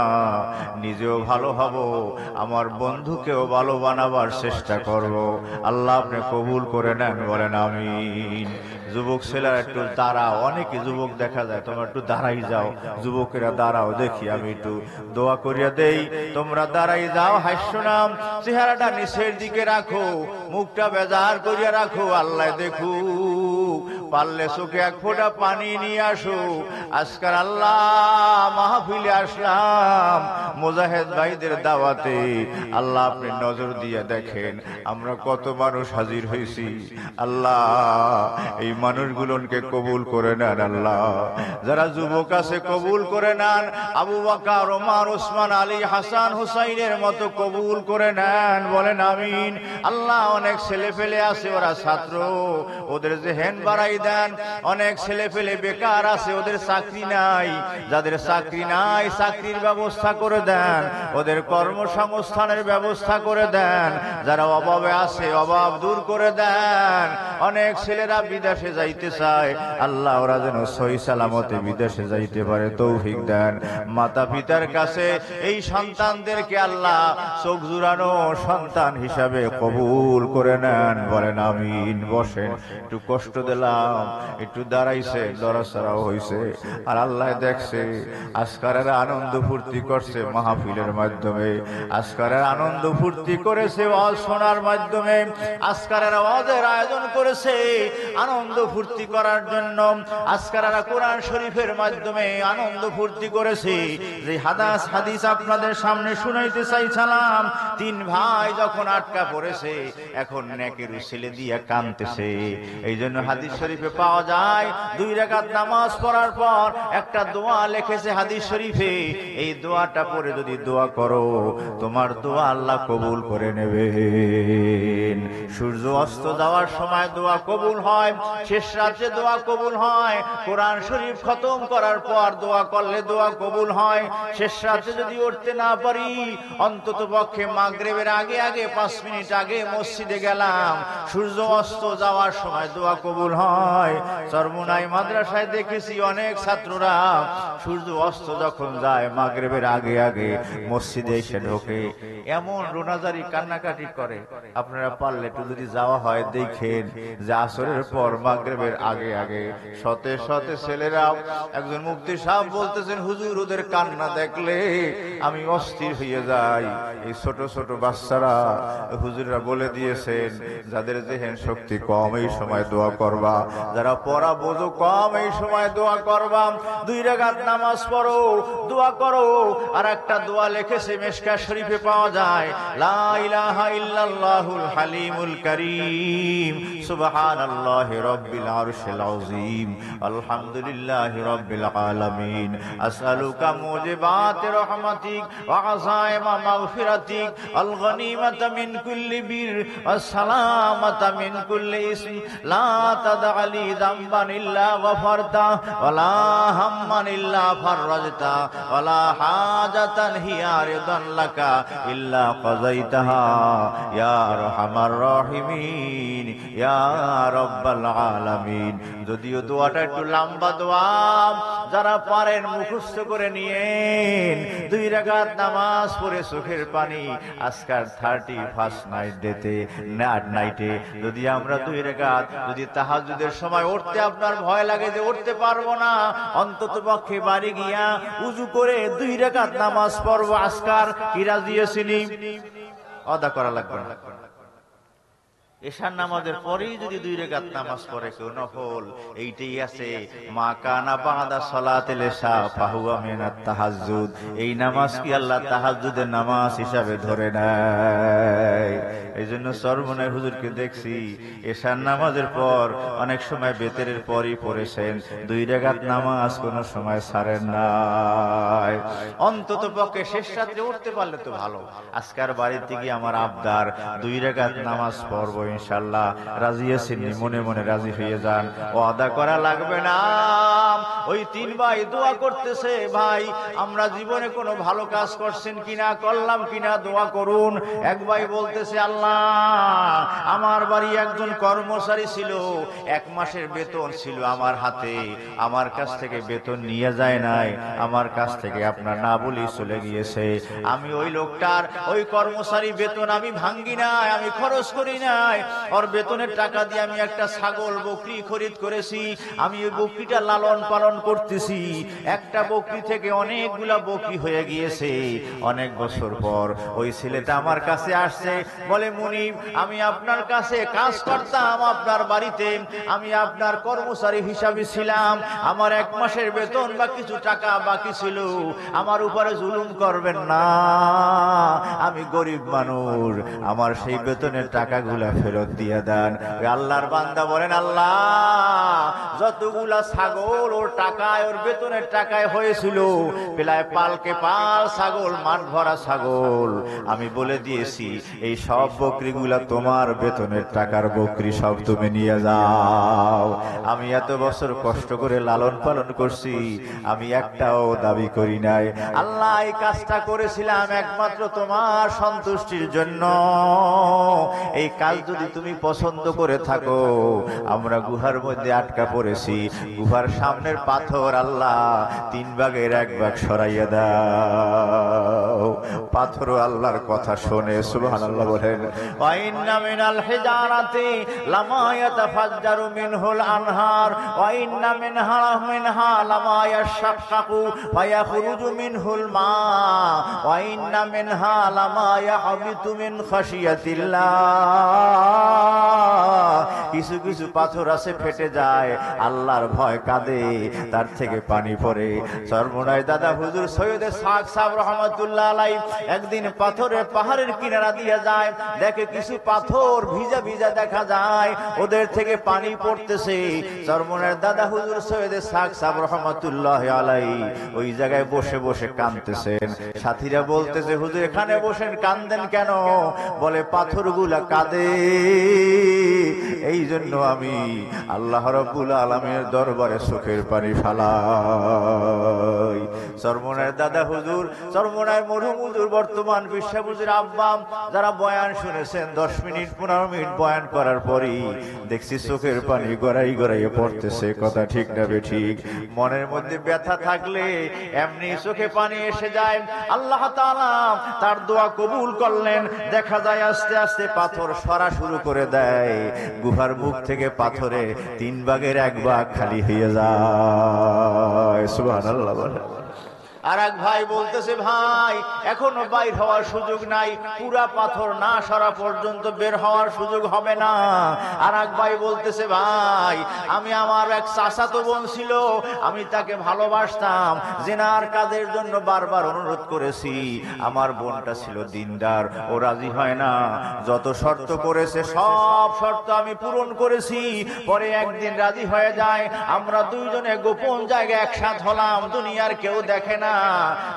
নিজেও ভালো হব, আমার বন্ধুকেও ভালো বানাবার চেষ্টা করব। আল্লাহ আপনি কবুল করে নেন, বলেন আমিন। যুবক ছেলেরা একটু দাঁড়াও, অনেকে যুবক দেখা যায়, তোমরা একটু দাঁড়াই যাও, যুবকেরা দাঁড়াও, দেখি আমি একটু দোয়া করিয়া দেই। তোমরা দাঁড়াই যাও, হাস্য নাম, চেহারাটা নিচের দিকে রাখো, মুখটা বেজার করিয়া রাখো, আল্লাহ দেখু, পারলে চোখে এক ফোঁটা পানি নিয়ে আসো। আজকাল আল্লাহ মাহফিলে আসলাম মুজাহিদ ভাইদের দাওয়াতে, আল্লাহ আপনি নজর দিয়ে দেখেন আমরা কত মানুষ হাজির হয়েছি। আল্লাহ এই মানুষগুলোকে কবুল করে নেন, আল্লাহ যারা যুবক আছে কবুল করে নেন, আবু বকর, ওমর, ওসমান, আলী, হাসান, হুসাইনের মতো কবুল করে নেন, বলেন আমিন। আল্লাহ অনেক ছেলে ফেলে আছে, ওরা ছাত্র, ওদের জেহেন বাড়াই দেন। অনেক ছেলে ফেলে বেকার আছে, ওদের চাকরি নাই, যাদের চাকরি নাই চাকরির ব্যবস্থা করে দেন, ওদের কর্মসংস্থানের ব্যবস্থা করে দেন। যারা অভাবে আছে অভাব দূর করে দেন। অনেক ছেলেরা বিদেশে যাইতে চায়, আল্লাহ ওরা যেন সহি সালামতে বিদেশে যাইতে পারে তৌফিক দেন। মাতা পিতার কাছে এই সন্তানদেরকে আল্লাহ চোখ জুড়ানো সন্তান হিসাবে কবুল করে নেন, বলেন আমিন। বসেন, একটু কষ্ট দিলাম, একটু দাঁড়াইছে, লড়াচড়াও হয়েছে, আর আল্লাহ দেখছে আজকারের আনন্দ ফুর্তি করছে মাহফিলের মাধ্যমে, আজকারের আনন্দ ফুর্তি করেছে ওয়াজ শোনার মাধ্যমে, আজকারের ওয়াজের আয়োজন করেছে আনন্দ ফুর্তি করার জন্য, আজকারেরা কোরআন শরীফের মাধ্যমে আনন্দ ফুর্তি করেছে। যে হাদিস আপনাদের সামনে শুনাইতে চাইছিলাম, 3 ভাই যখন আটকা পড়েছে, এখন নেকের ছেলে দিয়ে কাঁদতেছে। এই জন্য হাদিস শরীফে পাওয়া যায় 2 রাকাত নামাজ পড়ার পর একটা দোয়া লিখেছে হাদিস শরীফে, এই দোয়াটা পড়ে যদি দোয়া করো তোমার দোয়া আল্লাহ কবুল করে নেবেন। সূর্য অস্ত যাওয়ার সময় দোয়া কবুল হয়, শেষ রাতে দোয়া কবুল হয়, কোরআন শরীফ খতম করার পর দোয়া করলে দোয়া কবুল হয়। শেষ রাতে যদি উঠতে না পারি, অন্তত পক্ষে মাগরিবের আগে আগে 5 মিনিট আগে মসজিদে গেলাম, সূর্য অস্ত যাওয়ার সময় দোয়া কবুল হয়। চরমুনাই মাদ্রাসায় দেখেছি অনেক ছাত্ররা সূর্য অস্ত যখন যায় মাগরিবের আগে আগে মসজিদে এসে ঢোকে, এমন রোনাজারি কান্নাকাটি করে। আপনারা পারলে একটু যদি যাওয়া হয় দেখেন যে আসরের পর মাগরিবের আগে আগে শতে শতে ছেলেরা, একজন মুফতি সাহেব বলতেছেন, হুজুর ওদের কান্না দেখলে আমি অস্থির হয়ে যাই। এই ছোট ছোট বাচ্চারা, হুজুররা বলে দিয়েছেন যাদের জেহেন শক্তি কম এই সময় দোয়া করবা, যারা পড়া বোঝো কম এই সময় দোয়া করবা, 2 রাকাত নামাজ পড়ো, দোয়া করো। আর একটা দোয়া লিখেছে মিশকাত শরীফে পাওয়া যায়, লা ইলাহা ইল্লাল্লাহুল হালিমুল কারীম, সুবহানাল্লাহি রাব্বিল আরশিল আযীম, আলহামদুলিল্লাহি রাব্বিল আলামিন, আসআলুকা মুজিবাতি রাহমাতিক ওয়া আযাইমা মাগফিরাতিক, আল গনিমাতা মিন কুল্লি বির ওয়াস সালামাতা মিন কুল্লি ইসম, লা তাদআলি যামবান ইল্লা গফারতা ওয়া লা হাম্মান ইল্লা ফাররাজতা ওয়া লা হাজাতান হিয়া রিদান লাকা ইল্লা কাযাইতাহা ইয়া আরহামার রাহিমিন ইয়া রাব্বাল আলামিন। যদিও দোয়াটা একটু লম্বা দোয়া, যারা পারেন মুখস্থ করে নিয়েন। 2 রাকাত নামাজ পড়ে চোখের পানি আজকাল 31st নাইটে যদি আমরা 2 রাকাত, যদি তাহাজ্জুদের সময় উঠতে আপনার ভয় লাগে যে উঠতে পারবো না, অন্তত পক্ষে বাড়ি গিয়া উযু করে 2 রাকাত নামাজ পড়বো। আজকার কি রাজি আছেনি? আদা করা লাগবে না। এশার নামাজের পরেই যদি 2 রাকাত নামাজ পড়ে কেউ নফল, এইটাই আছে মা কানা বাদা সালাতিল ইশা ফাহুয়া মিনাত তাহাজ্জুদ। এই নামাজ কি আল্লাহ তাহাজ্জুদের নামাজ হিসাবে ধরে নেয়? এই জন্য চরমনাই হুজুরকে দেখছি এশার নামাজের পর অনেক সময় বেতেরের পরই পড়েছেন, 2 রাকাত নামাজ কোনো সময় ছাড়েন নাই। অন্তত পক্ষে শেষ রাত্রে উঠতে পারলে তো ভালো। আজকার বাড়িতে গিয়ে আমার আবদার 2 রাকাত নামাজ পড়বো ইনশাআল্লাহ। রাজি আছেন? মনে মনে রাজি হয়ে যান, ওয়াদা করা লাগবে না। ওই 3 ভাই দোয়া করতেছে, ভাই আমরা জীবনে কোনো ভালো কাজ করছেন কিনা, করলাম কিনা দোয়া করুন। এক ভাই বলতেছে, আল্লাহ আমার বাড়ি একজন কর্মচারী ছিল, 1 মাসের বেতন ছিল আমার হাতে, আমার কাছ থেকে বেতন নিয়ে যায় নাই, আমার কাছ থেকে আপনার না বলি চলে গিয়েছে। আমি ওই লোকটার ওই কর্মচারী বেতন আমি ভাঙ্গি নাই, আমি খরচ করি নাই। ওর বেতনের টাকা দিয়ে আমি একটা ছাগল বকরি খরিদ করেছি, আমি ওই বকরিটা লালন পালন করতেছি। একটা বকরি থেকে অনেকগুলা বকরি হয়ে গিয়েছে। অনেক বছর পর ওই ছেলেটা আমার কাছে আসছে, বলে মুনিব আমি আপনার কাছে কাজ করতাম, আপনার বাড়িতে আমি আপনার কর্মচারী হিসাবে ছিলাম, আমার 1 মাসের বেতন বা কিছু টাকা বাকি ছিল, আমার উপরে জুলুম করবেন না, আমি গরিব মানুষ, আমার সেই বেতনের টাকাগুলা ফেরত দিয়ে দেন। আল্লাহর বান্দা বলেন, আল্লাহ যতগুলা ছাগল ওর টাকায়, ওর বেতনের টাকায় হয়েছিল, প্রায় পালকে পাল ছাগল, মাঠ ভরা ছাগল, আমি বলে দিয়েছি এই সব বকরিগুলা তোমার বেতনের টাকার বকরি, সব তুমি নিয়ে যাও। আমি এত বছর কষ্ট করে লালন পালন করছি, আমি একটাও দাবি করি নাই। আল্লাহ এই কাজটা করেছিলাম একমাত্র তোমার সন্তুষ্টির জন্য। এই কাজ যদি তুমি পছন্দ করে থাকো, আমরা গুহার মধ্যে আটকা পড়েছি, গুহার সামনের পাথর আল্লাহ 3 ভাগের 1 ভাগ সরাইয়া দাও। পাথরও আল্লাহর কথা শোনে, সুবহানাল্লাহ বলেন। ওয়া ইন্না মিনাল হিজারাতি লামা ইয়াতাফাজ্জারু মিনহুল আনহার ওয়া ইন্না মিনহা লামা ইয়াশাক্কাকু ওয়া ইয়াখরুজু মিনহুল মা ওয়া ইন্না মিনহা লামা ইয়াহবিতু মিন খাশিয়াতিল্লাহ। কিছু কিছু পাথর আছে ফেটে যায়, আল্লাহর ভয় কাঁদে, তার থেকে পানি পড়ে। চরমনাই দাদা হুজুর সৈয়দ ইসহাক সাহেব রহমাতুল্লাহ আলাইহি একদিন পাহাড়ের কিনারা দিয়ে যায়, দেখে কিছু পাথর ভিজা ভিজা দেখা যায়, ওদের থেকে পানি পড়তেছে। চরমনাই দাদা হুজুর সৈয়দ ইসহাক সাহেব রহমাতুল্লাহ আলাইহি ওই জায়গায় বসে বসে কাঁদতেছেন। সাথীরা বলতেছে, হুজুর এখানে বসেন, কাঁদেন কেন? বলে পাথরগুলা কাঁদে, এই জন্য আমি আল্লাহ রাব্বুল আলামিনের দরবারে চোখের পানি ফালাই। চরমনাই দাদা হুজুর, চরমনাই মরহুম হুজুর বর্তমান বিশ্বাবুজুর আব্বা, যারা বয়ান শুনেছেন 10 মিনিট 15 মিনিট বয়ান করার পরই দেখছি চোখের পানি গড়াই গড়াইয়ে পড়তেছে। কথা ঠিক না বেঠিক? মনের মধ্যে ব্যথা থাকলে এমনি চোখে পানি এসে যায়। আল্লাহ তাআলা তার দোয়া কবুল করলেন, দেখা যায় আস্তে আস্তে পাথর সরা শুরু করে দেয়, গুহার মুখ থেকে পাথরে 3 ভাগের 1 ভাগ খালি হয়ে যায়। সুবহানাল্লাহ বলে। আর এক ভাই বলতেছে, ভাই এখনো বাইর হওয়ার সুযোগ নাই, পুরা পাথর না সরা পর্যন্ত বের হওয়ার সুযোগ হবে না। আর এক ভাই বলতেছে, ভাই আমি আমার এক চাচাতো বোন ছিল, আমি তাকে ভালোবাসতাম, জিনার কাজের জন্য বারবার অনুরোধ করেছি, আমার বোনটা ছিল দিনদার, ও রাজি হয় না, যত শর্ত করেছে সব শর্ত আমি পূরণ করেছি, পরে একদিন রাজি হয়ে যায়, আমরা 2 জনে গোপন জায়গায় একসাথে হলাম, দুনিয়ার কেউ দেখে না,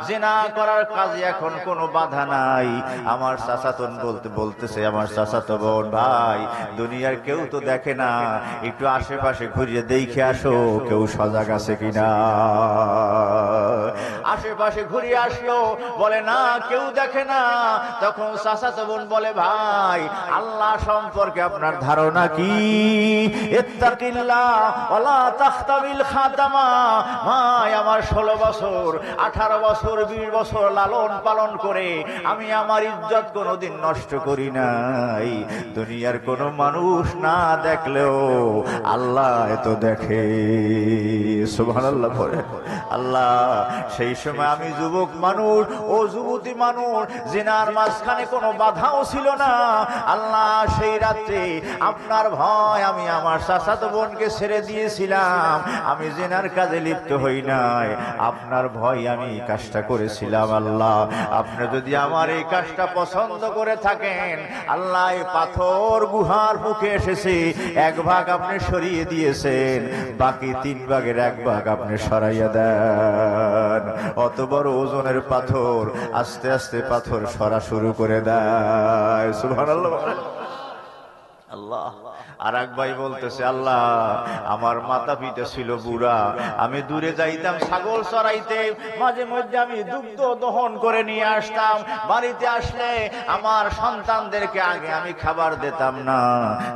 জিনা করার কাজে এখন কোনো বাধা নাই। আমার চাচাতো বলতেছে, আমার চাচাতো বোন, ভাই দুনিয়ার কেউ তো দেখে না, একটু আশেপাশে ঘুরিয়ে দেখে আসো কেউ সজাগ আছে কিনা। আশেপাশে ঘুরিয়ে আসলো, বলে না কেউ দেখে না। তখন চাচাতো বোন বলে, ভাই আল্লাহ সম্পর্কে আপনার ধারণা কি? ইত্তাকিল্লাহ ওয়ালা তাখতাবিল খাতামা। ভাই আমার 16 বছর 18 বছর 20 বছর লালন পালন করে আমি আমার ইজ্জত কোনোদিন নষ্ট করি নাই। দুনিয়ার কোনো মানুষ না দেখলেও আল্লাহ তো দেখে। সুবহানাল্লাহ বলে। আল্লাহ সেই সময় আমি যুবক মানুষ, ও যুবতী মানুষ, জিনার মাঝখানে কোনো বাধাও ছিল না। আল্লাহ সেই রাত্রে আপনার ভয় আমি আমার চাচাতো বোনকে ছেড়ে দিয়েছিলাম, আমি জিনার কাজে লিপ্ত হই নাই, আপনার ভয় আমি আমি এই কাজটা করেছিলাম। আল্লাহ, আপনি যদি আমার এই কাজটা পছন্দ করে থাকেন, আল্লাহ এই পাথর গুহার মুখে এসেছে, এক ভাগ আপনি সরিয়ে দিয়েছেন, বাকি 3 ভাগের 1 ভাগ আপনি সরাইয়া দেন। অত বড় ওজনের পাথর আস্তে আস্তে পাথর সরা শুরু করে দেয়। সুবহানাল্লাহ। আল্লাহ। আর এক ভাই বলতেছে, আল্লাহ আমার মাতা পিতা ছিল বুড়া, আমি দূরে যাইতাম ছাগল চড়াইতে, মাঝে মধ্যে আমি দুগ্ধ দহন করে নিয়ে আসতাম, বাড়িতে আসলে আমার সন্তানদেরকে আগে আমি খাবার দিতাম না,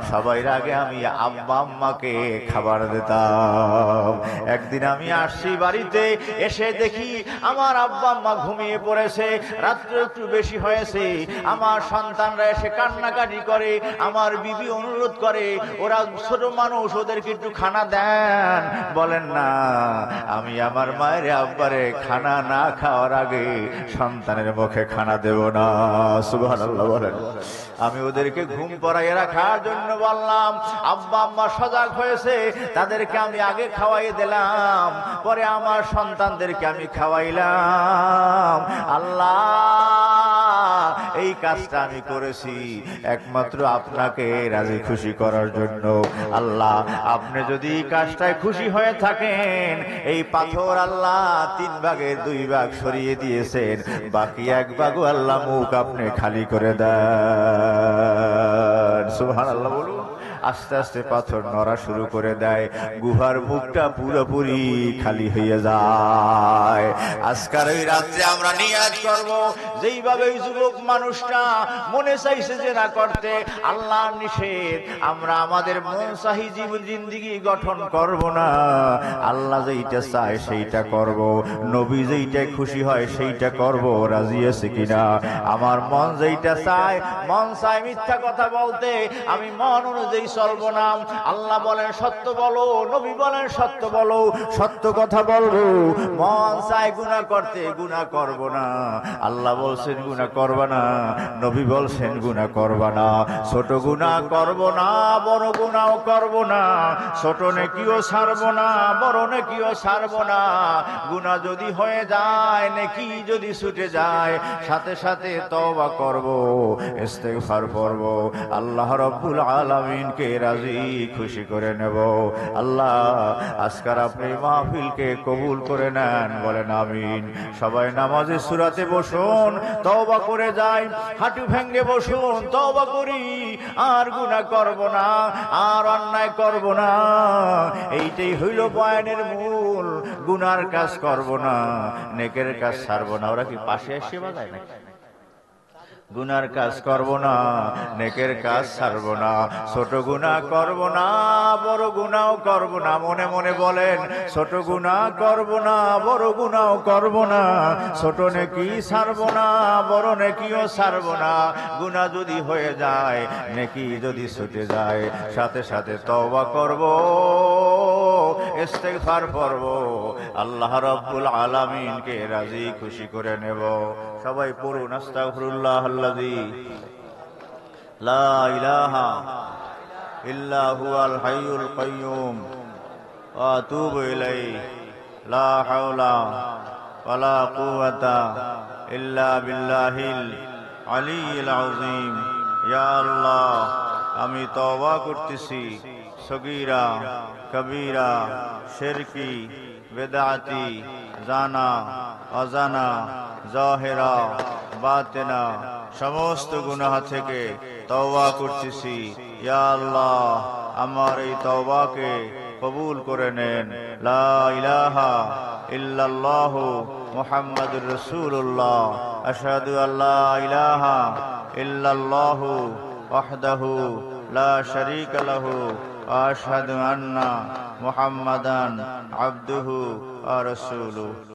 সবার আগে আমি আব্বা আম্মাকে খাবার দিতাম। একদিন আমি আসছি বাড়িতে, এসে দেখি আমার আব্বা আম্মা ঘুমিয়ে পড়েছে, রাত্রে একটু বেশি হয়েছে, আমার সন্তানরা এসে কান্নাকাটি করে, আমার বিবি অনুরোধ করে, ওরা ছোট মানুষ, ওদেরকে একটু খানা দেন। বলেন না, আমি আমার মায়ের আব্বারে খানা না খাওয়ার আগে সন্তানের মুখে খানা দেব না। সুবহানাল্লাহ বলেন। আমি ওদেরকে ঘুম পড়াইয়া রাখার জন্য বললাম, আব্বা আম্মা সজাগ হয়েছে, তাদেরকে আমি আগে খাওয়াই দিলাম, পরে আমার সন্তানদেরকে আমি খাওয়াইলাম। আল্লাহ, এই কাজটা আমি করেছি একমাত্র আপনাকে রাজি খুশি করার জন্য। আল্লাহ, আপনি যদি এই কাজটায় খুশি হয়ে থাকেন, এই পাথর আল্লাহ 3 ভাগের 2 ভাগ সরিয়ে দিয়েছেন, বাকি 1 ভাগও আল্লাহ মুখ আপনি খালি করে দেন। সুবহানাল্লাহ বলুন। আস্তে আস্তে পাথর নড়া শুরু করে দেয়, গুহার মুখটা পুরোপুরি খালি হয়ে যায়। আজকের এই রাত্রে আমরা নিয়াত করব, যেইভাবে ওই যুবক মানুষটা মনে চাইছে যে না করতে, আল্লাহর নিষেধ, আমরা আমাদের মন চাহি জীবন জিন্দেগি গঠন করব না। আল্লাহ যেইটা চায় সেইটা করব, নবী যেইটাই খুশি হয় সেইটা করব। রাজি আছে কিনা? আমার মন যেইটা চায়, মন চায় মিথ্যা কথা বলতে, আমি মন অনুযায়ী চলবো না। আল্লাহ বলেন সত্য বলো, নবী বলেন সত্য বলো, সত্য কথা বলবো। মন চায় গুনাহ করতে, গুনাহ করব না। আল্লাহ বলছেন গুনাহ করবা না, নবী বলছেন গুনাহ করবা না। ছোট গুনাহ করব না, বড় গুনাহও করব না। ছোট নেকিও ছাড়ব না, বড় নেকিও ছাড়ব না। গুনাহ যদি হয়ে যায়, নেকি যদি ছুটে যায়, সাথে সাথে তওবা করব, ইস্তেগফার করব, আল্লাহ রাব্বুল আলামিনকে রাজি খুশি করে নেব। আল্লাহ, আজকের আপনি মাহফিলকে কবুল করে নেন, বলেন আমিন। সবাই নামাজে সূরাতে বসুন, তওবা করে যাই, হাঁটু ভেঙে বসুন, তওবা করি, আর গুনাহ করব না, আর অন্যায় করব না। এইটাই হইল বয়ানের মূল। গুনার কাজ করব না, নেকের কাজ ছাড়ব না। ওরা কি পাশে এসে বাজায় নাকি? গুনার কাজ করব না, নেকের কাজ ছাড়ব না। ছোট গুনাহ করব না, বড় গুনাহও করব না। মনে মনে বলেন, ছোট গুনাহ করব না, বড় গুনাহও করব না। ছোট নেকি ছাড়ব না, বড় নেকিও ছাড়ব না। গুনাহ যদি হয়ে যায়, নেকি যদি ছুটে যায়, সাথে সাথে তওবা করব, ইস্তেগফার করব, আল্লাহ রাব্বুল আলামিনকে রাজি খুশি করে নেব। সবাই পড়ুন, আস্তাগফিরুল্লাহ আল্লাযী লা ইলাহা ইল্লা হুয়াল হাইয়ুল কাইয়্যুম ওয়া আতুবু ইলাইহি লা হাওলা ওয়ালা কুওয়াতা ইল্লা বিল্লাহিল আলিয়্যিল আযীম। ইয়া আল্লাহ, আমি তওবা করতেছি সগীরা কবীরা শিরকি বিদআতি জানা অজানা জাহেরা বাতেনা সমস্ত গুনাহ থেকে তওবা করতেছি। ইয়া আল্লাহ, আমার এই তওবাকে কবুল করে নেন। লা ইলাহা ইল্লাল্লাহু মুহাম্মাদুর রাসূলুল্লাহ। আশহাদু আল্লা ইলাহা ইল্লাল্লাহু ওয়াহদাহু লা শারীকা লাহু ওয়া আশহাদু আন্না মুহাম্মাদান আবদুহু ওয়া রাসূলুহু।